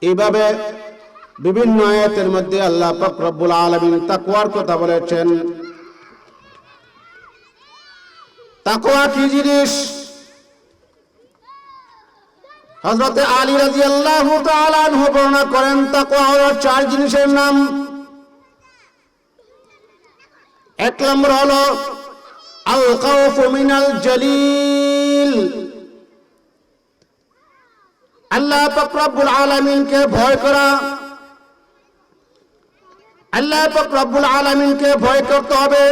এইভাবে বিভিন্ন আয়াতের মধ্যে আল্লাহ পাক রব্বুল আলামিন তাকওয়ার কথা বলেছেন। তাকওয়া কি জিনিস? হযরত আলী রাদিয়াল্লাহু তাআলা আনহু বর্ণনা করেন তাকওয়া হলো 4 জিনিসের নাম। এক নম্বর হলো আল খাউফু মিনাল জালিল, আল্লাহ পাক রব্বুল আলামিনকে ভয় করা। আল্লাহ পাক রব্বুল আলামিনকে ভয় করতে হবে,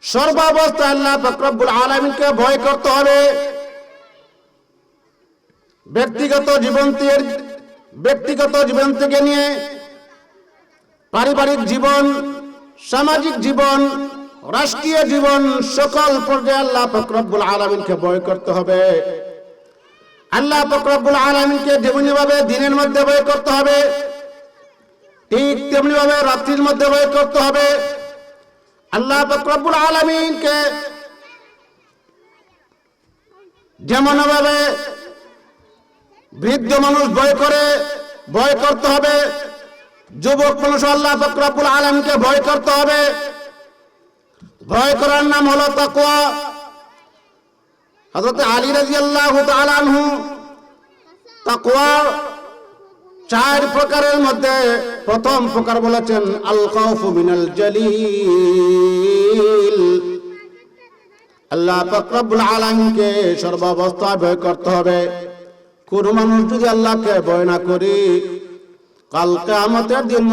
সর্বাবস্থায় আল্লাহ পাক রব্বুল আলামিনকে ভয় করতে হবে। ব্যক্তিগত জীবন থেকে নিয়ে পারিবারিক জীবন, সামাজিক জীবন, রাষ্ট্রীয় জীবন, সকল পর্যায়ে আল্লাহ পাক রব্বুল আলামিনকে ভয় করতে হবে। আল্লাহ পাক রব্বুল আলামিনকে যেমনি ভাবে দিনের মধ্যে ভয় করতে হবে, ঠিক তেমনি ভাবে রাত্রির মধ্যে ভয় করতে হবে। আল্লাহ পাক রব্বুল আলামিনকে যেমন ভাবে বৃদ্ধ মানুষ ভয় করতে হবে, যুবক মানুষ আল্লাহ পাক রব্বুল আলামিনকে ভয় করতে হবে। ভয় করার নাম হলো তাকওয়া। হযরত আলী রাদিয়াল্লাহু তাআলা আনহু তাকওয়া 4 প্রকারের মধ্যে প্রথম প্রকার বলেছেন আল খাউফু মিনাল জালিল, আল্লাহ পাক রব্বুল আলামিনকে সর্বাবস্থায় ভয় করতে হবে। কোন মানুষ যদি আল্লাহকে ভয় না করি, কাল কিয়ামতের দিন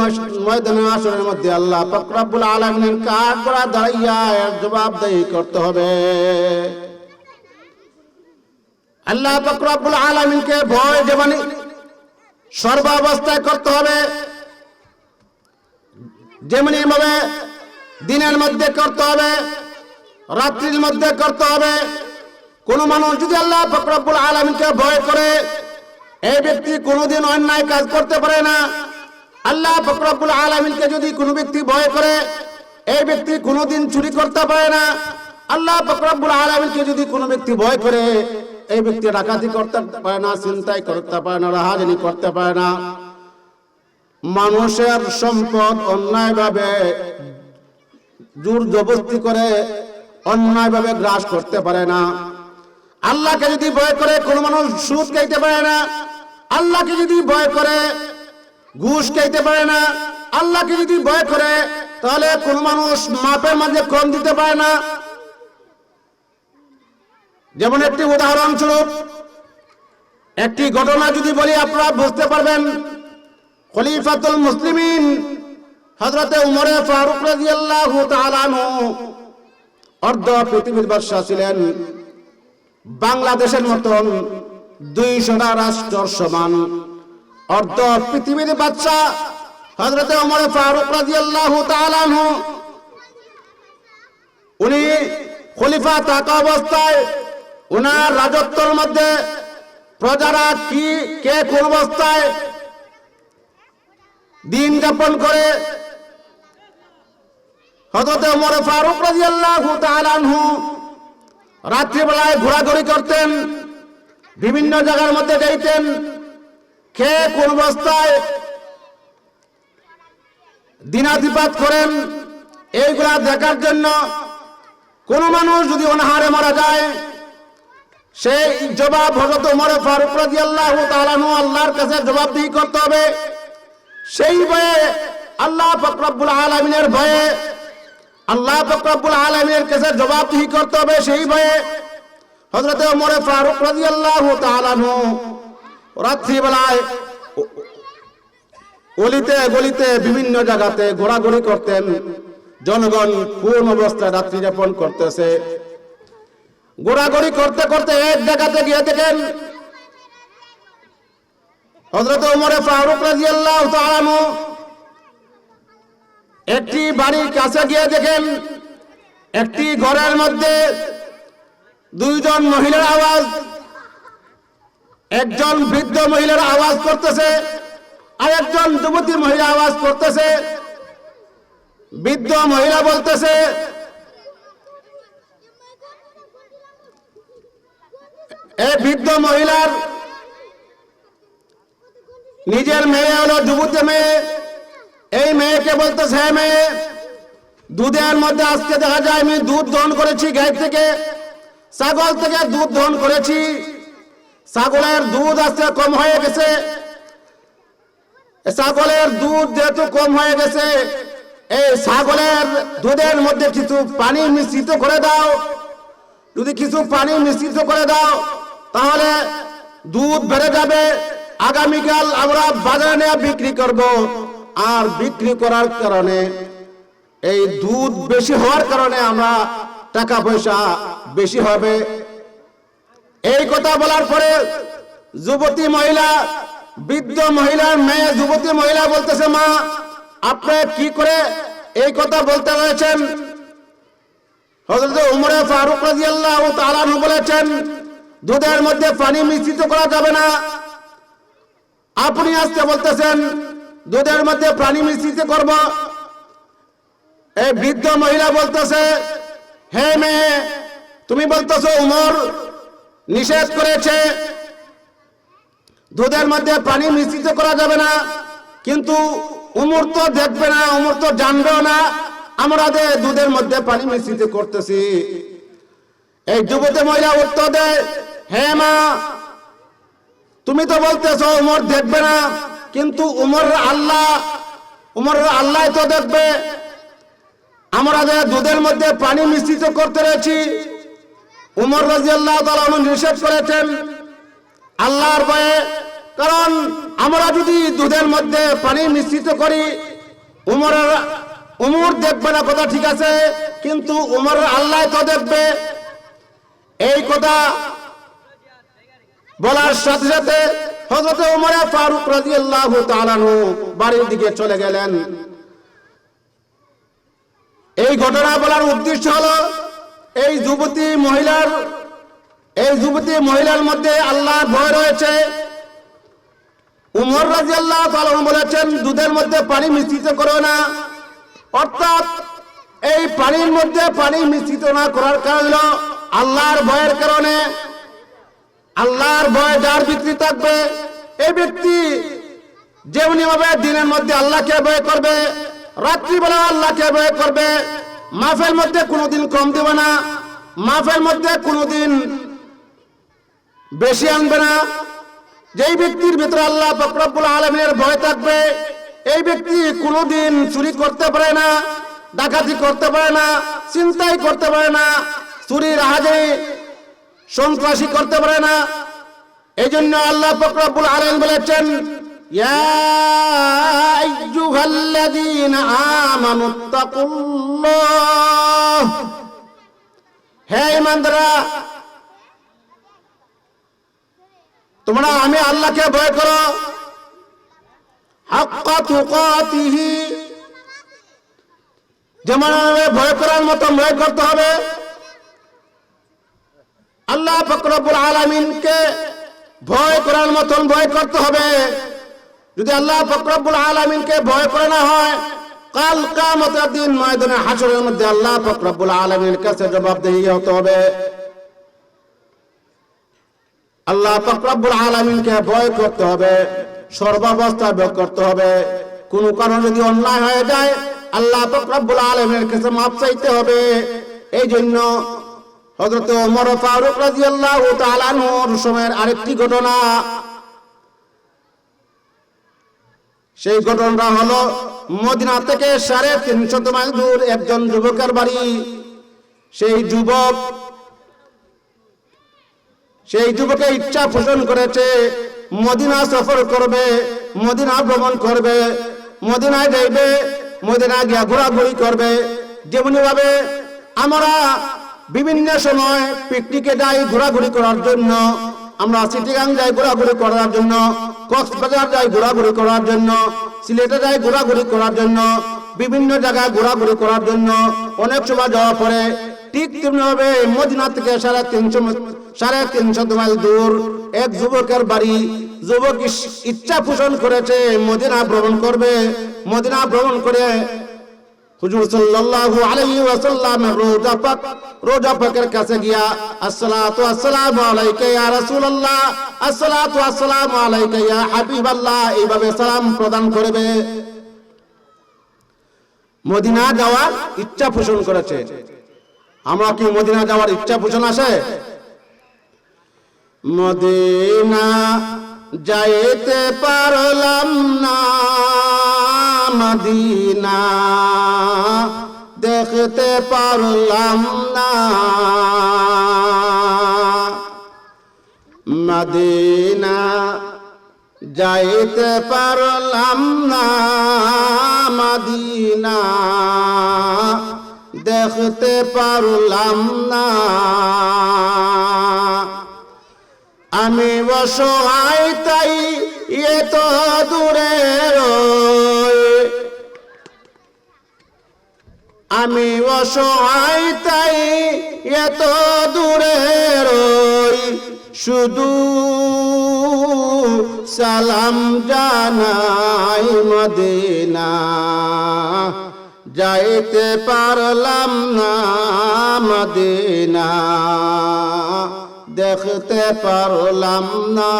ময়দানে হাশরের মধ্যে আল্লাহ পাক রব্বুল আলামিনের কাঠগড়ায় দাঁড়াইয়া এর জবাবদিহি করতে হবে। আল্লাহ পাক রব্বুল আলামিনকে ভয় যেমন সর্বাবস্থায় করতে হবে, যেমনি ভাবে দিনের মধ্যে করতে হবে, রাত্রির মধ্যে করতে হবে। কোন মানুষ যদি আল্লাহ পাক রব্বুল আলামিনকে ভয় করে, এই ব্যক্তি কোনোদিন অন্যায় কাজ করতে পারে না। আল্লাহ পাক রব্বুল আলামিনকে যদি কোনো ব্যক্তি ভয় করে, এই ব্যক্তি কোনোদিন চুরি করতে পারে না। আল্লাহ পাক রব্বুল আলামিনকে যদি কোনো ব্যক্তি ভয় করে, এই ব্যক্তি ডাকাতি করতে পারে না, ছিনতাই করতে পারে না, রাহাজানি করতে পারে না। মানুষের সম্পদ অন্যায়ভাবে জোর জবরদস্তি করে অন্যায়ভাবে গ্রাস করতে পারে না। আল্লাহকে যদি ভয় করে কোনো মানুষ সুদ খাইতে পারে না। আল্লাহকে যদি ভয় করে ঘুষ খাইতে পারে না। আল্লাহকে যদি ভয় করে তাহলে কোনো মানুষ মাপের মাঝে কম দিতে পারে না। যেমন একটি উদাহরণস্বরূপ একটি ঘটনা যদি বলি আপনারা বুঝতে পারবেন। খলিফাতুল মুসলিমিন হযরত উমর ফারুক রাদিয়াল্লাহু তাআলা আনহু অর্ধ পৃথিবীর বাদশা ছিলেন। বাংলাদেশের মতন 200টা রাষ্ট্র সমান অর্ধ পৃথিবীর বাদশা হযরত উমর ফারুক রাদিয়াল্লাহু তাআলা আনহু। উনি খলিফা থাকা অবস্থায় উনার রাজত্বের মধ্যে প্রজারা কে কোন অবস্থায় দিন যাপন করে, হযরত উমর ফারুক রাদিয়াল্লাহু তাআলা আনহু রাত্রিবেলায় ঘোরাঘুরি করতেন, বিভিন্ন জায়গার মধ্যে যাইতেন। কে কোন অবস্থায় দিনাতিপাত করেন এইগুলা দেখার জন্য। কোন মানুষ যদি অনাহারে মারা যায়, সেই জবাব হযরত উমর ফারুক রাদিয়াল্লাহু তাআলা আনহু আল্লাহর কাছে জবাবদিহি করতে হবে। সেই ভয়ে আল্লাহ পাক রব্বুল আলামিনের ভয়ে আল্লাহ পাক রব্বুল আলামিনের কাছে জবাবদিহি করতে হবে। সেই ভয়ে হযরত উমর ফারুক রাদিয়াল্লাহু তাআলা আনহু রাত্রিবেলায় অলিতে গলিতে বিভিন্ন জায়গাতে ঘোরাঘুরি করতেন। জনগণ কোন অবস্থায় রাত্রি যাপন করতেছে, ঘোরাঘুরি করতে করতে এক জায়গাতে গিয়ে দেখেন হযরত উমর ফারুক রাদিয়াল্লাহু তাআলা আনহু একটি বাড়ির কাছে গিয়ে দেখেন একটি ঘরের মধ্যে 2 জন মহিলার আওয়াজ, একজন বৃদ্ধ মহিলার আওয়াজ করতেছে আর একজন যুবতী মহিলা আওয়াজ করতেছে। বৃদ্ধ মহিলা বলতেছে, এই বৃদ্ধ মহিলার নিজের মেয়ে হলো যুবতী মেয়ে, এই মেয়েকে বলতেছে হ্যাঁ মেয়ে, দুধের মধ্যে আজকে দেখা যায় আমি দুধ দহন করেছি, গাই থেকে ছাগল থেকে দুধ দহন করেছি, ছাগলের দুধ আজকে কম হয়ে গেছে, ছাগলের দুধ যেহেতু কম হয়ে গেছে, এই ছাগলের দুধের মধ্যে কিছু পানি মিশ্রিত করে দাও, যদি কিছু পানি মিশ্রিত করে দাও তাহলে দুধ বেড়ে যাবে, আগামীকাল আমরা বাজারে নিয়ে বিক্রি করব, আর বিক্রি করার কারণে এই দুধ বেশি হওয়ার কারণে আমরা টাকা পয়সা বেশি হবে। এই কথা বলার পরে যুবতী মহিলা, বৃদ্ধ মহিলার মেয়ে যুবতী মহিলা বলতেছে মা আপনি কি করে এই কথা বলতে হয়েছেন? হযরত ওমর ফারুক রাদিয়াল্লাহু তাআলা আনহু বলেছেন দুধের মধ্যে পানি মিশ্রিত করা যাবে না, আপনি আজকে বলতেছেন দুধের মধ্যে পানি মিশ্রিত করব। এই বৃদ্ধ মহিলা বলতেছে হে মেয়ে, তুমি বলতেছো ওমর নিষেধ করেছে দুধের মধ্যে পানি মিশ্রিত করা যাবে না, কিন্তু ওমর তো দেখবে না, ওমর তো জানবেও না আমরা দুধের মধ্যে পানি মিশ্রিত করতেছি। এই যুবতী মহিলা উত্তর দেয় হে মা, তুমি তো বলতেছো ওমর দেখবে না, কিন্তু ওমর আল্লাহ তো দেখবে, আমরা দুধের মধ্যে পানি মিশ্রিত করতে রয়েছি, ওমর রাদিয়াল্লাহু তাআলা নিষেধ করেছেন আল্লাহর ভয়ে, কারণ আমরা যদি দুধের মধ্যে পানি মিশ্রিত করি ওমর দেখবে না, কথা ঠিক আছে, কিন্তু ওমর আল্লাহ তো দেখবে। এই কথা বলার সাথে সাথে হযরত ওমর ফারুক রাদিয়াল্লাহু তাআলা আনহু বাড়ির দিকে চলে গেলেন। এই ঘটনা বলার উদ্দেশ্য হলো এই যুবতী মহিলার মধ্যে আল্লাহর ভয় রয়েছে। ওমর রাদিয়াল্লাহু তাআলা বলেছেন দুধের মধ্যে পানি মিশ্রিত করো না, অর্থাৎ এই পানির মধ্যে পানি মিশ্রিত না করার কারণ হলো আল্লাহর ভয়ের কারণে। আল্লাহর ভয় যার ভিতরে থাকবে এই ব্যক্তি যেমনি ভাবে দিনের মধ্যে আল্লাহকে ভয় করবে, রাত্রিবেলা আল্লাহকে ভয় করবে, মাফের মধ্যে কোনোদিন কম দেবে না, মাফের মধ্যে কোনোদিন বেশি আনবে না। যেই ব্যক্তির ভিতরে আল্লাহ পাক রব্বুল আলামিনের ভয় থাকবে এই ব্যক্তি কোনোদিন চুরি করতে পারে না, ডাকাতি করতে পারে না, চিন্তাই করতে পারে না, চুরি রাহাজানি সন্ত্রাসী করতে পারে না। এই জন্য আল্লাহ পাক রব্বুল আলামিন বলেছেন ইয়া আইয়ুহাল্লাযীনা আমানুত্তাকুল্লাহ, হে ঈমানদাররা তোমরা আমি আল্লাহকে ভয় করো, হাক্কা তুকাতিহি, যেমন ভয় করার মতো ভয় করতে হবে। আল্লাহ পাক রব্বুল আলামিনকে ভয় করার মতন ভয় করতে হবে। যদি আল্লাহ পাক রব্বুল আলামিনকে ভয় করে না হয় কাল কিয়ামতের দিন ময়দানে হাশরের মধ্যে আল্লাহ পাক রব্বুল আলামিনের কাছে জবাবদিহি হতে হবে। আল্লাহ পাক রব্বুল আলামিনকে ভয় করতে হবে, সর্বাবস্থায় ভয় করতে হবে। কোন কারণে যদি অন্যায় হয়ে যায় আল্লাহ পাক রব্বুল আলামিনের কাছে মাফ চাইতে হবে। এই জন্য হযরত ওমর ফারুক রাদিয়াল্লাহু তাআলা আনহুর সময়ের আরেকটি ঘটনা, সেই ঘটনাটা হলো মদিনা থেকে 350 মাইল দূর একজন যুবকের বাড়ি। সেই যুবকে ইচ্ছা পোষণ করেছে মদিনা সফর করবে, মদিনা ভ্রমণ করবে, মদিনায় যাইবে, মদিনা গিয়া ঘোরাঘুরি করবে। যেমনি ভাবে আমরা বিভিন্ন সময় পিকনিকে যাই ঘোরাঘুরি করার জন্য, আমরা চিটাগাং যাই ঘোরাঘুরি করার জন্য, কক্সবাজার যাই ঘোরাঘুরি করার জন্য, সিলেটে যাই ঘোরাঘুরি করার জন্য, বিভিন্ন জায়গায় ঘোরাঘুরি করার জন্য অনেক সময় যাওয়া পরে ঠিক তেমনিভাবে মদিনা থেকে 350 মাইল দূর এক যুবকের বাড়ি। যুবক ইচ্ছা পোষণ করেছে মদিনা ভ্রমণ করবে, মদিনা ভ্রমণ করে হুজুর সাল্লাল্লাহু আলাইহি ওয়াসাল্লাম রোজা পাকের কাছে গিয়া আসসালাতু আসসালামু আলাইকা ইয়া রাসূলুল্লাহ, আসসালাতু আসসালামু আলাইকা ইয়া হাবিবাল্লাহ এইভাবে সালাম প্রদান করবে। মদিনা যাওয়ার ইচ্ছা পোষণ করেছে। আমরা কি মদিনা যাওয়ার ইচ্ছা পোষণ আছে? মদিনা যাইতে পারলাম না, মদিনা দেখতে পারলাম না, মদিনা যাইতে পারলাম না, মদিনা দেখতে পারলাম না। আমি অসহায় তাই এত দূরে রই, আমি অসহায় তাই এত দূরে রই, শুধু সালাম জানাই মদিনা যাইতে পারলাম না, মদিনা দেখতে পারলাম না।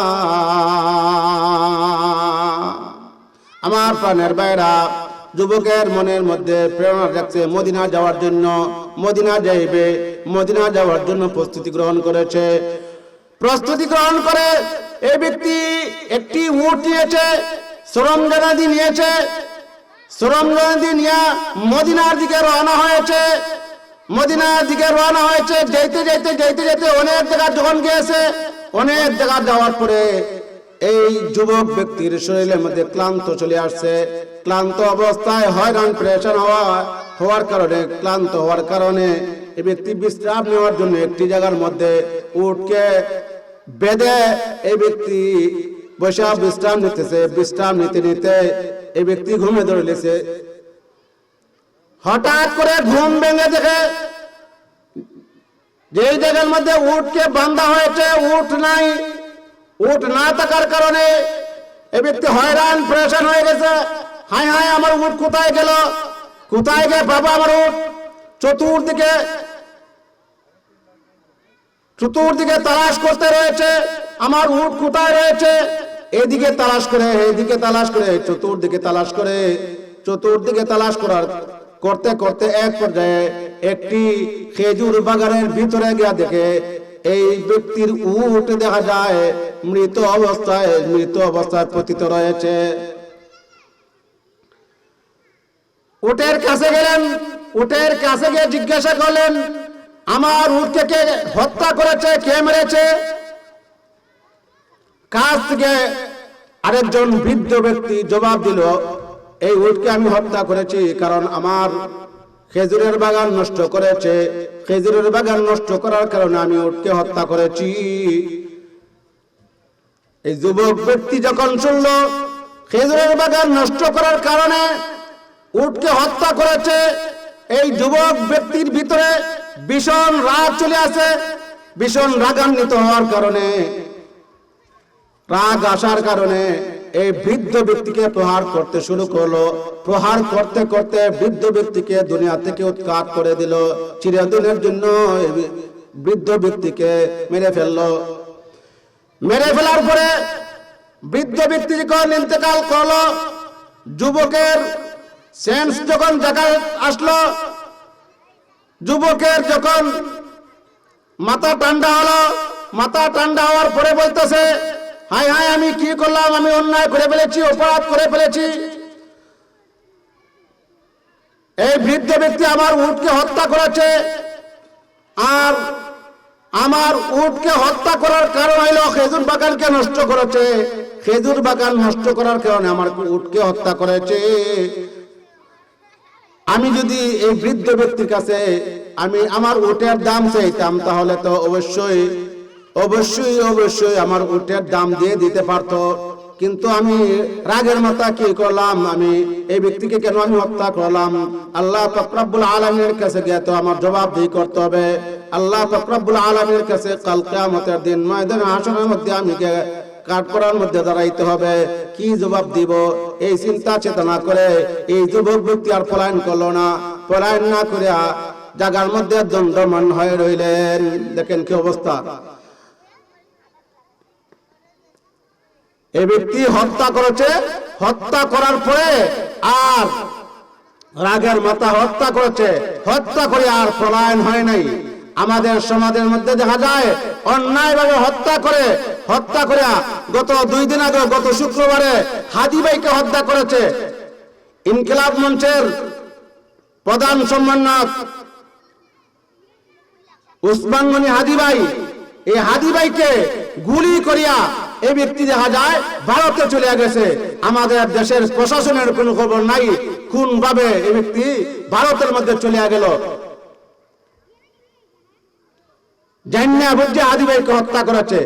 আমার প্রাণের ভাইরা, যুবকের মনের মধ্যে প্রেরণা রাখছে মদিনা যাওয়ার জন্য, মদিনা যাইবে, মদিনা যাওয়ার জন্য প্রস্তুতি গ্রহণ করেছে। প্রস্তুতি গ্রহণ করে এই ব্যক্তি একটি উট নিয়েছে, সরঞ্জামাদি নিয়েছে, সরঞ্জামাদি নিয়ে মদিনার দিকে রওনা হয়েছে। মদিনার দিকে রওনা হয়েছে, যেতে যেতে যেতে যেতে অনেক জায়গা যখন গিয়েছে, অনেক জায়গা যাওয়ার পরে এই যুবক ব্যক্তির শরীরের মধ্যে ক্লান্ত চলে আসছে। ক্লান্ত অবস্থায় হয়রান পেরেশান হওয়ার কারণে, ক্লান্ত হওয়ার কারণে এই ব্যক্তি বিশ্রাম নেওয়ার জন্য একটি জায়গার মধ্যে উটকে বেঁধে এই ব্যক্তি বসে বিশ্রাম নিতেছে। বিশ্রাম নিতে নিতে এই ব্যক্তি ঘুমে ধরেছে। হঠাৎ করে ঘুম ভেঙে দেখে যেই জায়গার মধ্যে উটকে বাঁধা হয়েছে উট নাই। উট না থাকার কারণে এই ব্যক্তি হয়রান পেরেশান হয়ে গেছে। হায় হায়, আমার উট কোথায় গেল, কোথায় গে বাবা আমার উট? চতুর্দিকে তালাশ করতে রয়েছে, আমার উট কোথায় রয়েছে? এদিকে তালাশ করে, এদিকে তালাশ করে, চতুর্দিকে তালাশ করে, চতুর্দিকে তালাশ করতে করতে এক পর্যায়ে একটি খেজুর বাগানের ভিতরে গিয়ে দেখে এই ব্যক্তির উট দেখা যায় মৃত অবস্থায় পতিত রয়েছে। উটের কাছে গেলেন, উটের কাছে গিয়ে জিজ্ঞাসা করলেন, আমার উটকে কে হত্যা করেছে, কে মেরেছে? কাছ থেকে আরেকজন বৃদ্ধ ব্যক্তি জবাব দিল, এই উটকে আমি হত্যা করেছি, কারণ আমার খেজুরের বাগান নষ্ট করেছে। খেজুরের বাগান নষ্ট করার কারণে আমি উটকে হত্যা করেছি। এই যুবক ব্যক্তি যখন শুনল খেজুরের বাগান নষ্ট করার কারণে উটকে হত্যা করেছে, এই যুবক ব্যক্তির ভিতরে ভীষণ রাগ চলে আসে। ভীষণ রাগান্বিত হওয়ার কারণে, রাগ আসার কারণে এই বৃদ্ধ ব্যক্তিকে প্রহার করতে শুরু করলো। প্রহার করতে করতে বৃদ্ধ ব্যক্তিকে দুনিয়া থেকে উৎখাত করে দিল। চিরদিনের জন্য বৃদ্ধ ব্যক্তিকে মেরে ফেললো। মেরে ফেলার পরে বৃদ্ধ ব্যক্তি যখন ইন্তেকাল করলো, যুবকের সেন্স যখন জায়গায় আসলো, যুবকের যখন মাথা ঠান্ডা হলো, মাথা ঠান্ডা হওয়ার পরে বলতেছে, হায় হায়, আমি কি করলাম? আমি অন্যায় করে ফেলেছি, অপরাধ করে ফেলেছি। এই বৃদ্ধ ব্যক্তি আমার উটকে হত্যা করেছে, আর আমার উটকে হত্যা করার কারণ হইল খেজুর বাগানকে নষ্ট করেছে। খেজুর বাগান নষ্ট করার কারণে আমার উটকে হত্যা করেছে। আমি যদি এই বৃদ্ধ ব্যক্তির কাছে আমি আমার উটের দাম চাইতাম, তাহলে তো অবশ্যই অবশ্যই অবশ্যই আমার উটের দাম দিয়ে দিতে পারতো। কিন্তু আমি রাগের মাথা কি করলাম? আমি এই ব্যক্তিকে কেন আমি হত্যা করলাম? আল্লাহ পাক রব্বুল আলামিনের কাছে গিয়ে তো আমার জবাবদিহি করতে হবে। আল্লাহ পাক রব্বুল আলামিনের কাছে কাল কিয়ামতের দিন ময়দানে হাশরের মধ্যে আমি কাঠগড়ার মধ্যে দাঁড়াইতে হবে, কি জবাব দিব এই চিন্তা চেতনা করে এই যুবক ব্যক্তি আর পলায়ন করলো না। পলায়ন না করে জায়গার মধ্যে দণ্ডমান হয়ে রইলেন। দেখেন কি অবস্থা। এই ব্যক্তি হত্যা করেছে, হত্যা করার পরে আর রাগের মাথা হত্যা করেছে, হত্যা করে আর পলায়ন হয় নাই। আমাদের সমাজের মধ্যে দেখা যায় অন্যায়ভাবে হত্যা করে গত 2 দিন আগে, গত শুক্রবারে হাদি ভাইকে হত্যা করেছে। ইনকিলাব মঞ্চের প্রধান সম্মানক উসমান গনি হাদি ভাই, এই হাদি ভাইকে গুলি করিয়া এই ব্যক্তি দেখা যায় ভারতে চলে গেছে। আমাদের দেশের প্রশাসনের কোনো খবর নাই কোন ভাবে এই ব্যক্তি ভারতের মধ্যে চলে গেল। জান্না বুঝে হাদি ভাইকে হত্যা করেছে।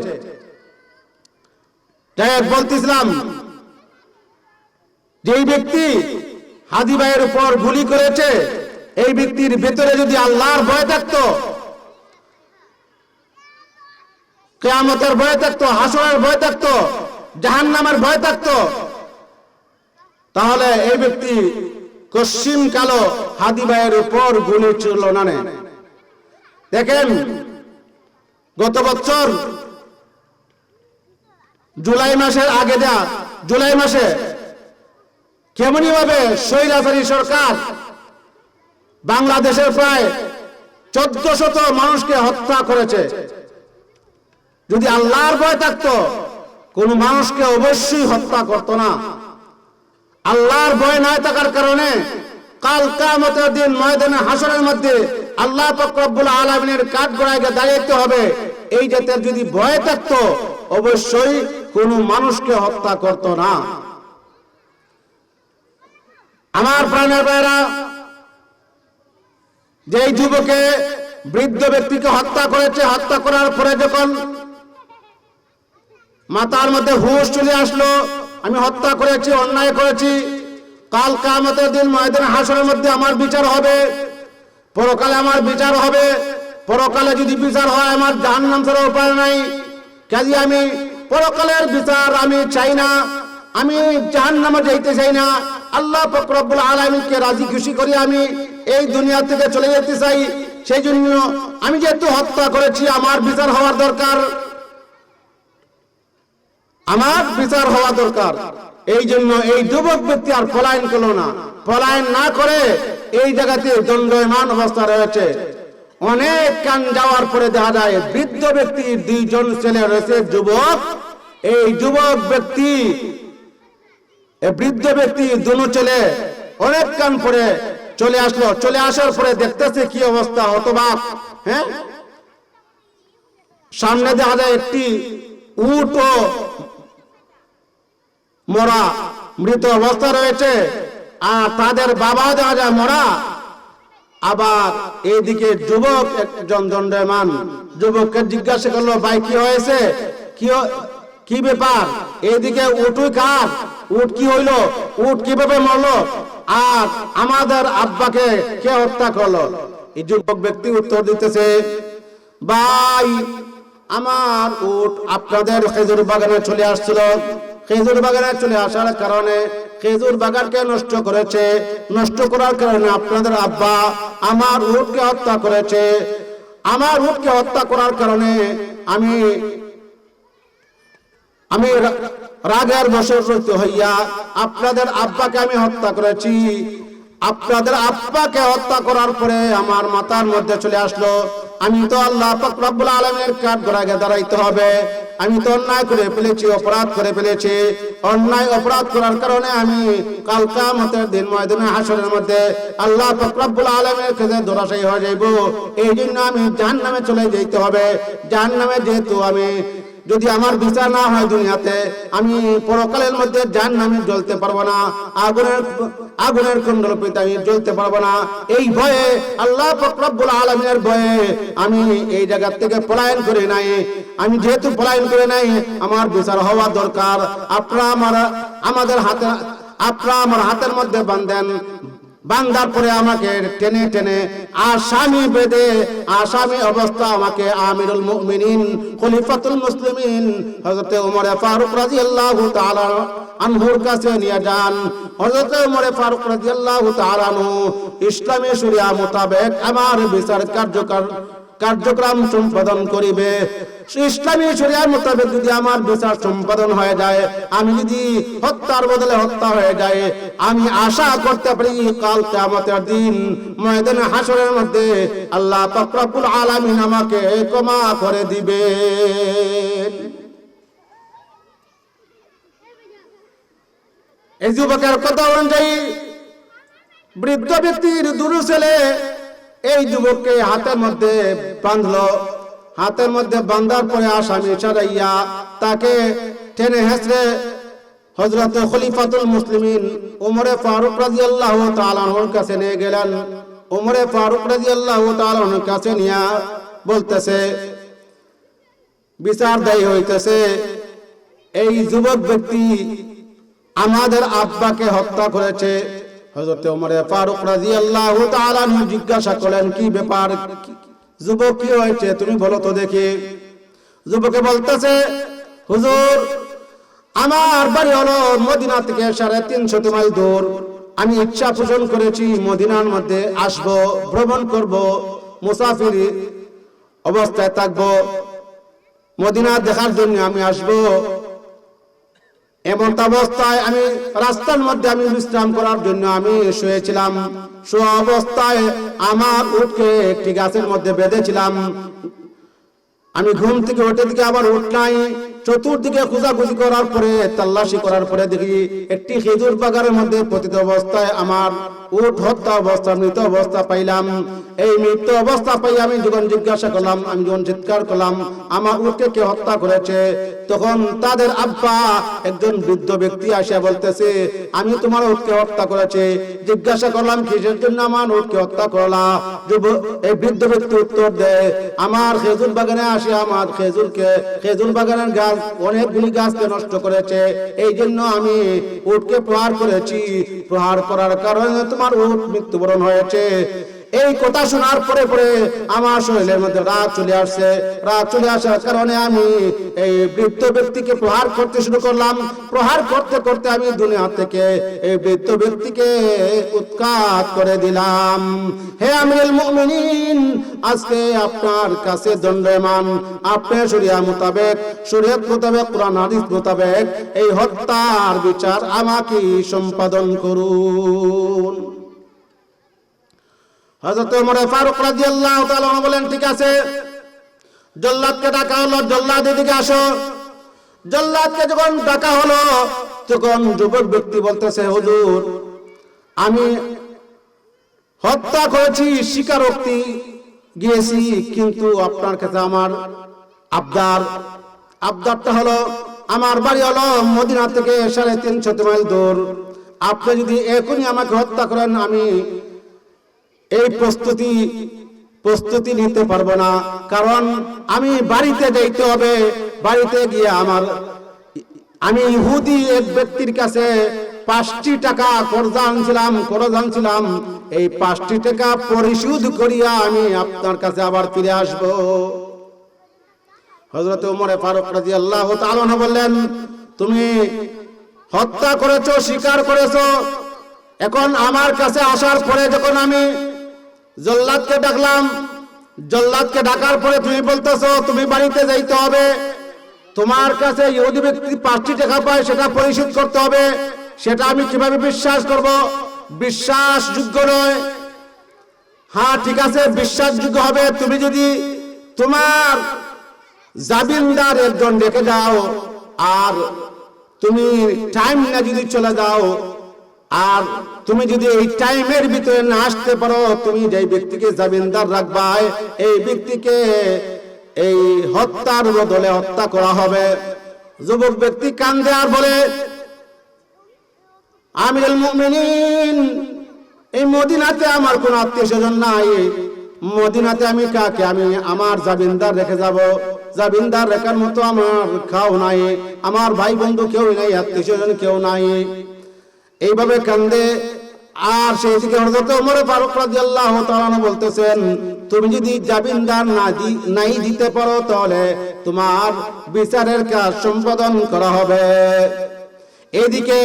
তাই বলতেছিলাম যে ব্যক্তি হাদি ভাইয়ের উপর গুলি করেছে, এই ব্যক্তির ভেতরে যদি আল্লাহর ভয় থাকতো, কিয়ামতের ভয় থাকতো, হাসরের ভয় থাকতো, জাহান্নামের ভয় থাকতো, তাহলে এই ব্যক্তি কশিম কালো হাদি ভাইয়ের উপর গুলি ছিল না। দেখেন গত বছর জুলাই মাসের আগে জুলাই মাসে কেমনি ভাবে স্বৈরাচারী সরকার বাংলাদেশের প্রায় 1400 মানুষকে হত্যা করেছে। যদি আল্লাহর ভয় থাকতো কোন মানুষকে অবশ্যই হত্যা করত না। আল্লাহর ভয় না থাকার কারণে কাল কিয়ামতের দিন ময়দানে হাসরের মধ্যে আল্লাহ পাক রব্বুল আলামিনের কাঠগড়ায় দাঁড়াইতে হবে। এই জাতের যদি ভয় থাকতো অবশ্যই কোন মানুষকে হত্যা করত না। আমার প্রাণের ভাইরা, যেই যুবকে বৃদ্ধ ব্যক্তিকে হত্যা করেছে, হত্যা করার পরে যখন মাথার মধ্যে হুঁশ চলে আসলো, আমি হত্যা করেছি, অন্যায় করেছি, কাল কিয়ামতের দিন ময়দানে হাসরের মধ্যে আমার বিচার হবে, পরকালে আমার বিচার হবে, পরকালে যদি বিচার হয় আমার জাহান্নাম ছাড়া উপায় নাই। কাজে আমি পরকালের বিচার আমি চাই না, আমি জাহান্নামে যাইতে চাই না। আল্লাহ পাক রব্বুল আলামিনকে রাজি খুশি করে আমি এই দুনিয়া থেকে চলে যেতে চাই। সেই জন্য আমি যেহেতু হত্যা করেছি আমার বিচার হওয়ার দরকার, আমার বিচার হওয়া দরকার। এই জন্য এই যুবক ব্যক্তি আর পলায়ন করলো না। পলায়ন না করে এই জায়গাতে দণ্ডায়মান অবস্থা রয়েছে। অনেক কান যাওয়ার পরে দেখা যায় বৃদ্ধ ব্যক্তির 2 জন ছেলে রয়েছে, যুবক। এই যুবক ব্যক্তি, বৃদ্ধ ব্যক্তি 2 ছেলে অনেক কান পরে চলে আসলো। চলে আসার পরে দেখতেছে কি অবস্থা, হতবাক। হ্যাঁ, সামনে দেখা যায় একটি উট ও মরা মৃত অবস্থা রয়েছে, আর তাদের বাবা দেখা যায় মরা। আবার এইদিকে যুবক একজন দণ্ডায়মান। যুবককে জিজ্ঞাসা করলো, ভাই কি হয়েছে, কি ব্যাপার? এইদিকে উটুই কার, উট কি হইলো, উট কিভাবে মরলো, আর আমাদের আব্বাকে কে হত্যা করলো? এই যুবক ব্যক্তি উত্তর দিতেছে, ভাই আমার উট আপনাদের খেজুর বাগানে চলে আসছিল, খেজুর বাগানে চলে আসার কারণে খেজুর বাগানকে নষ্ট করেছে, নষ্ট করার কারণে আপনাদের আব্বা আমার উটকে হত্যা করেছে। আমার উটকে হত্যা করার কারণে আমি রাগের বশবর্তী হইয়া আপনাদের আব্বাকে আমি হত্যা করেছি। আপনাদের আব্বাকে হত্যা করার পরে আমার মাথার মধ্যে চলে আসলো, আমি তো আল্লাহ পাক রব্বুল আলামিনের কাঠগড়ায় দাঁড়াইতে হবে। আমি তো অন্যায় করে ফেলেছি, অপরাধ করে ফেলেছি। অন্যায় অপরাধ করার কারণে আমি কাল কিয়ামতের দিন ময়দানে হাসরের মধ্যে আল্লাহ পাক রব্বুল আলামিনের কাছে ধরাশায়ী হয়ে যাইব। এই জন্য আমি জাহান্নামে চলে যেতে হবে। জাহান্নামে যেহেতু আমি যদি আমার বিচার না হয় দুনিয়াতে, আমি পরকালের মধ্যে জাহান্নামে জ্বলতে পারবো না, আগুনের কুণ্ডলীতে আমি জ্বলতে পারবো না। এই ভয়ে, আল্লাহ পাক রব্বুল আলামিনের ভয়ে আমি এই জায়গা থেকে পলায়ন করে নাই। আমি যেহেতু পলায়ন করে নাই, আমার বিচার হওয়া দরকার। আপনারা আমার হাতের মধ্যে বাঁধেন, বান্দার পরে আমাকে টেনে টেনে আসামি বেঁধে আসামি অবস্থা আমাকে আমিরুল মুমিনিন খলিফাতুল মুসলিমিন হযরত ওমর ফারুক রাদিয়াল্লাহু তাআলা আনহুর কাছে নিয়ে যান। হযরত ওমর ফারুক রাদিয়াল্লাহু তাআলা আনহু ইসলামী শরিয়া মোতাবেক আমার বিচার কার্যক্রম সম্পাদন করিবে। ইসলামী শরিয়ার মোতাবেক যদি আমার বিচার সম্পাদন হয়ে যায়, আমি যদি হত্যার বদলে হত্যা হয়ে যায়, আমি আশা করতে পারি কাল কিয়ামতের দিন ময়দানে হাসরের মধ্যে আল্লাহ পাক রব্বুল আলামিন আমাকে ক্ষমা করে দিবে। এই যুবকের কথা অনুযায়ী বৃদ্ধ ব্যক্তির দুরু ছেলে এই যুবককে হাতের মধ্যে বাঁধলো। হাতের মধ্যে বাঁধার পরে আসামি সারাইয়া তাকে টেনে হেঁচড়ে হযরত খলিফাতুল মুসলিমিন ওমর ফারুক রাদিয়াল্লাহু তাআলা আনহুর কাছে নিয়ে গেলেন। ওমর ফারুক রাদিয়াল্লাহু তাআলা আনহুর কাছে নিয়ে বলতেছে, বিচার দায়ী হইতেছে, এই যুবক ব্যক্তি আমাদের আব্বাকে হত্যা করেছে। হযরত ওমর ফারুক রাদিয়াল্লাহু তাআলা আনহু জিজ্ঞাসা করলেন, কি ব্যাপার যুবক, কি হয়েছে তুমি বলো তো দেখি। যুবকে বলতেছে, হুজুর আমার বাড়ি হলো মদিনা থেকে 350 মাইল দূর। আমি ইচ্ছা পোষণ করেছি মদিনার মধ্যে আসব, ভ্রমণ করব, মুসাফির অবস্থায় থাকব, মদিনা দেখার জন্য আমি আসব। এমন অবস্থায় আমি রাস্তার মধ্যে আমি বিশ্রাম করার জন্য আমি শুয়েছিলাম। শোয়া অবস্থায় আমার উটকে একটি গাছের মধ্যে বেঁধেছিলাম। আমি ঘুম থেকে উঠে দিকে আবার উঠ নাই। চতুর্দিকে খোঁজাখুঁজি করার পরে তল্লাশি করার পরে দেখি একটি খেজুর বাগানের মধ্যে পতিত অবস্থায় আমার উট হত্যা অবস্থা, মৃত অবস্থা পাইলাম। এই মৃত অবস্থা পাই আমি যখন জিজ্ঞাসা করলাম, আমি যখন চিৎকার করলাম আমার উটকে কে হত্যা করেছে, তখন তাদের আব্বা একজন বৃদ্ধ ব্যক্তি আসিয়া বলতেছে, আমি তোমার উটকে হত্যা করেছি। জিজ্ঞাসা করলাম কিসের জন্য আমার উটকে হত্যা করলা। এই বৃদ্ধ ব্যক্তি উত্তর দেয়, আমার খেজুর বাগানে আসে আমার খেজুর বাগানের গাছ অনেকগুলি গাছকে নষ্ট করেছে, এই জন্য আমি উটকে প্রহার করেছি। প্রহার করার কারণে তোমার উট মৃত্যুবরণ হয়েছে। এই কথা শোনার পরে পরে আমার শরীরের মধ্যে রাগ চলে আসছে। রাগ চলে আসার কারণে আমি এই বৃদ্ধ ব্যক্তিকে প্রহার করতে শুরু করলাম। প্রহার করতে করতে আমি দুনিয়া থেকে এই বৃদ্ধ ব্যক্তিকে উৎখাত করে দিলাম। হে আমিরুল মুমিনিন, আজকে আপনার কাছে দণ্ডায়মান, আপনার শরিয়া মোতাবেক, শরীয়ত মোতাবেক, কুরআন হাদিস মোতাবেক এই হত্যার বিচার আমাকে সম্পাদন করুন। হযরত ওমর ফারুক রাদিয়াল্লাহু তাআলা বলেন, ঠিক আছে। জল্লাদকে ডাকা হলো, জল্লাদ এদিকে আসো। জল্লাদকে যখন ডাকা হলো তখন যুবক ব্যক্তি বলতেছে, হুজুর আমি হত্যা করেছি, স্বীকারোক্তি গিয়েছি, কিন্তু আপনার কাছে আমার আবদারটা হলো, আমার বাড়ি হলো মদিনা থেকে 350 মাইল দূর। আপনি যদি এখনই আমাকে হত্যা করেন আমি এই প্রস্তুতি নিতে পারবো না, কারণ আমি বাড়িতে যাইতে হবে। বাড়িতে গিয়ে আমি ইহুদি এক ব্যক্তির কাছে 5টি টাকা কর্জ আনছিলাম। এই 5টি টাকা পরিশোধ করিয়া আমি আপনার কাছে আবার ফিরে আসব। হযরত ওমর ফারুক রাদিয়াল্লাহু তাআলা বললেন, তুমি হত্যা করেছো, স্বীকার করেছো, এখন আমার কাছে আসার পরে যখন আমি জল্লাদকে ডাকলাম, জল্লাদকে ডাকার পরে তুমি বলতেছো তুমি বাড়িতে যাইতে হবে, তোমার কাছে ইহুদি ব্যক্তি 5টি টাকা পায়, সেটা পরিশোধ করতে হবে, সেটা আমি কিভাবে বিশ্বাস করব? বিশ্বাসযোগ্য নয়। হ্যাঁ ঠিক আছে, বিশ্বাসযোগ্য হবে তুমি যদি তোমার জামিনদার একজন রেখে যাও, আর তুমি টাইম না যদি চলে যাও, আর তুমি যদি এই টাইমের ভিতরে না আসতে পারো, তুমি যে ব্যক্তিকে জামিনদার রাখবা এই ব্যক্তিকে এই হত্যার বদলে হত্যা করা হবে। যুবক ব্যক্তি কান্দে আর বলে, আমিরুল মুমিনিন, এই মদিনাতে আমার কোন আত্মীয়স্বজন নাই, মদিনাতে আমি কাকে আমি আমার জামিনদার রেখে যাব? জামিনদার রেখার মতো আমার খাও নাই, আমার ভাই বন্ধু কেউ নাই, আত্মীয়স্বজন কেউ নাই। এইভাবে কান্দে। আর সেই থেকে হযরত ওমর ফারুক রাদিয়াল্লাহু তাআলা বলতেছেন, তুমি যদি জামিনদার নাই দিতে পারো তাহলে তোমার বিচারের কাজ সম্পাদন করা হবে। এদিকে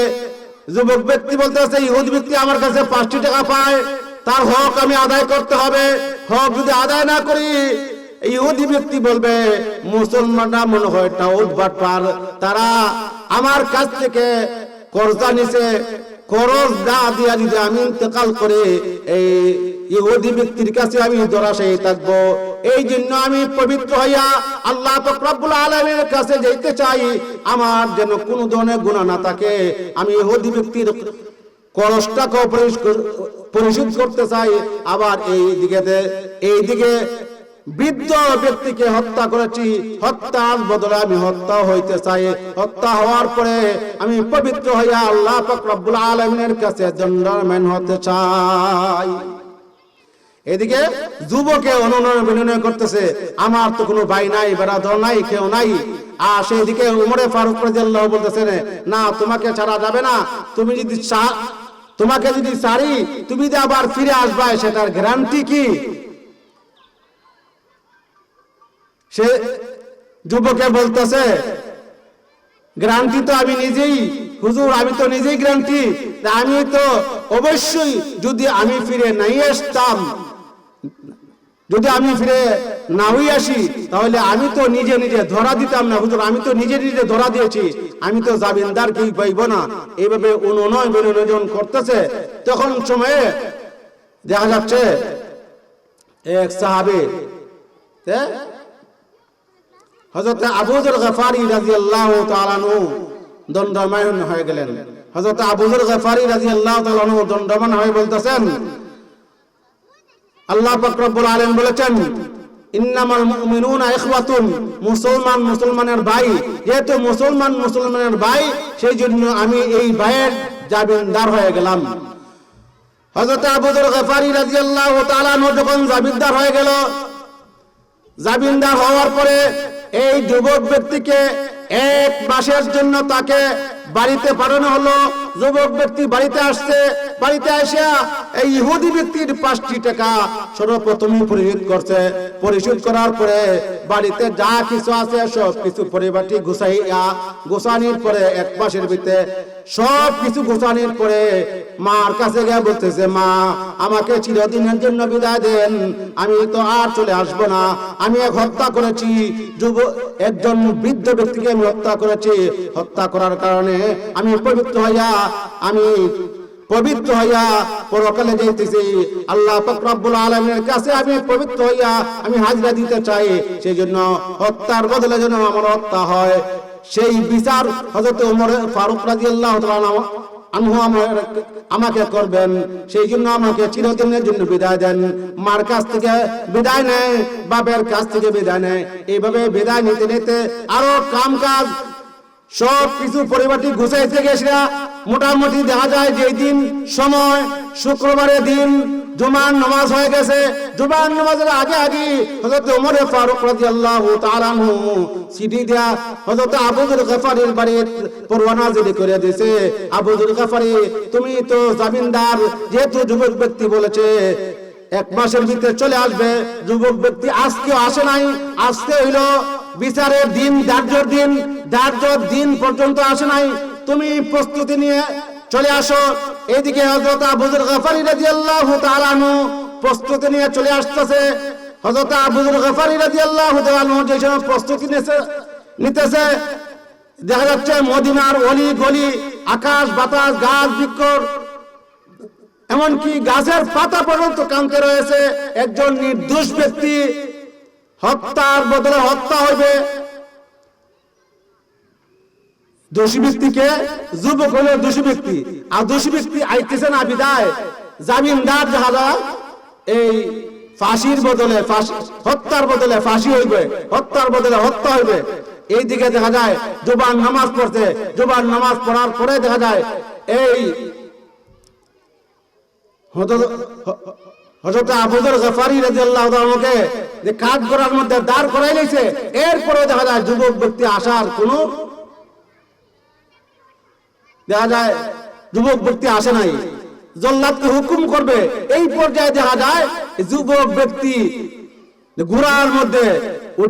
যুবক ব্যক্তি বলতেছে, ইহুদি ব্যক্তি আমার কাছে 5টি টাকা পায়, তার হক আমি আদায় করতে হবে। হক যদি আদায় না করি, ইহুদি ব্যক্তি বলবে মুসলমানরা মনে হয় টাউট বাটপার, তারা আমার কাছ থেকে কর্জা নিছে, খরচ না দিয়া যদি আমি ইন্তেকাল করে এই ইহুদি ব্যক্তির কাছে আমি ধরাশায়ী থাকবো। এই জন্য আমি পবিত্র হইয়া আল্লাহ পাক রব্বুল আলামিনের কাছে যেতে চাই, আমার যেন কোনো ধরনের গুনাহ না থাকে। আমি ইহুদি ব্যক্তির খরচটাকে পরিশোধ করতে চাই। আবার এইদিকে বৃদ্ধ ব্যক্তিকে হত্যা করেছি, হত্যার বদলে আমি হত্যা হইতে চাই। হত্যা হওয়ার পরে আমি পবিত্র হইয়া আল্লাহ পাক রব্বুল আলামিনের কাছে দণ্ডায়মান হতে চাই। এদিকে যুবকে অনুনয় করতেছে, আমার তো কোনো ভাই নাই, বেরাদর নাই, কেউ নাই। আর সেইদিকে উমরে ফারুক রাদিয়াল্লাহু বলতেছেন, না তোমাকে ছাড়া যাবে না, তোমাকে যদি ছাড়ি তুমি যে আবার ফিরে আসবা সেটার গ্যারান্টি কি? সে যুবকে বলতেছে, গ্যারান্টি তো আমি নিজেই, হুজুর আমি তো নিজেই গ্যারান্টি। আমি তো অবশ্যই যদি আমি ফিরে নাই আসতাম, যদি আমি ফিরে না হয়ে আসি, তাহলে আমি তো নিজে নিজে ধরা দিতাম না। হুজুর আমি তো নিজে নিজে ধরা দিয়েছি, আমি তো জামিনদার কেউ পাইব না। এইভাবে অনুনয় করতেছে। তখন সময়ে দেখা যাচ্ছে এক সাহাবী হযরত আবু যর গফারি রাদিয়াল্লাহু তাআলা আনহু দণ্ডায়মান হয়ে গেলেন। হযরত আবু যর গফারি রাদিয়াল্লাহু তাআলা আনহু দণ্ডায়মান হয়ে বলতেছেন, আল্লাহ পাক রব্বুল আলামিন বলেছেন, ইন্নামাল মুমিনুনা ইখওয়াতুন, মুসলমান মুসলমানের ভাই। যেহেতু মুসলমান মুসলমানের ভাই, সেই জন্য আমি এই ভাইয়ের জামিনদার হয়ে গেলাম। হযরত আবু যর গফারি রাদিয়াল্লাহু তাআলা আনহু যখন জামিনদার হয়ে গেল, জামিনদার হওয়ার পরে এই যুবক ব্যক্তিকে 1 মাসের জন্য তাকে বাড়িতে পাঠানো হলো। যুবক ব্যক্তি বাড়িতে আসছে, বাড়িতে এসে এই ইহুদি ব্যক্তির 5টি টাকা সর্বপ্রথমই পরিশোধ করার পরে বাড়িতে যা কিছু আছে সব কিছু পরিবারটি গোছানির পরে 1 মাসের ভিতরে সব কিছু গোছানির পরে মার কাছে গিয়ে বলতেছে, মা আমাকে চিরদিনের জন্য বিদায় দেন, আমি তো আর চলে আসবো না। আমি এক হত্যা করেছি, একজন বৃদ্ধ ব্যক্তিকে আমি হত্যা করেছি। হত্যা করার কারণে আমি পবিত্র হইয়া পরকালে যাইতেছি। আল্লাহ পাক রব্বুল আলামিনের কাছে আমি পবিত্র হইয়া আমি হাজরা দিতে চাই। সেই জন্য হত্যার বদলে যেন আমার হত্যা হয়, সেই বিচার হযরত ওমর ফারুক রাদিয়াল্লাহু তাআলা আনহু আমাকে করবেন। সেই জন্য আমাকে চিরদিনের জন্য বিদায় দেন। মার কাছ থেকে বিদায় নেয়, বাপের কাছ থেকে বিদায় নেয়। এইভাবে বিদায় নিতে নিতে আরো কাম কাজ সব কিছু পরিবারটি গুছাইতে গেছে। মোটামুটি দেখা যায় যে দিন সময় শুক্রবারের দিন জুমার নামাজ হয়ে গেছে। জুমার নামাজের আগে হযরত ওমর ফারুক রাদিয়াল্লাহু তাআলা আনহু চিঠি দেয়া হযরত আবু যর গফারির বাড়ির পরওয়ানা জারি করে দিয়েছে। আবু যর গফারি তুমি তো জামিনদার, যেহেতু যুবক ব্যক্তি বলেছে 1 মাসের ভিতরে চলে আসবে, যুবক ব্যক্তি আজকেও আসে নাই। আসতে হইল বিচারের দিন, ধার্য দিন পর্যন্ত আসে নাই। তুমি প্রস্তুতি নিয়ে চলে আসো। এদিকে হযরত আবু যর গফারি রাদিয়াল্লাহু তাআলা আনহু প্রস্তুতি নিয়ে চলে আসতেছে। হযরত আবু যর গফারি রাদিয়াল্লাহু তাআলা আনহু যে সময় প্রস্তুতি নিতেছে, দেখা যাচ্ছে মদিনার অলি গলি, আকাশ বাতাস, গাছ বৃক্ষ, এমনকি গাছের পাতা পর্যন্ত কাঁপতে রয়েছে। একজন নির্দোষ ব্যক্তি হত্যার বদলে হত্যা হইবে। দোষী ব্যক্তিকে যুবক হলো দোষী ব্যক্তি, আর দোষী ব্যক্তি আইতেছে না বিদায় জামিনদার যারা এই ফাঁসির বদলে হত্যার বদলে ফাঁসি হইবে, হত্যার বদলে হত্যা হইবে। এই দিকে দেখা যায় জুমার নামাজ পড়তে, জুমার নামাজ পড়ার পরে দেখা যায় এই হযরত আবু যর গফারি রাদিয়াল্লাহু তাআলাকে যে কাঠ গড়ার মধ্যে দাঁড় করাই লাইছে। এরপরে দেখা যায় যুবক ব্যক্তি আসার কোনো দেখা যায় যুবক ব্যক্তি আসে নাই। জল্লাদকে হুকুম করবে, এই পর্যায়ে দেখা যায় যুবক ব্যক্তি ঘোড়ার মধ্যে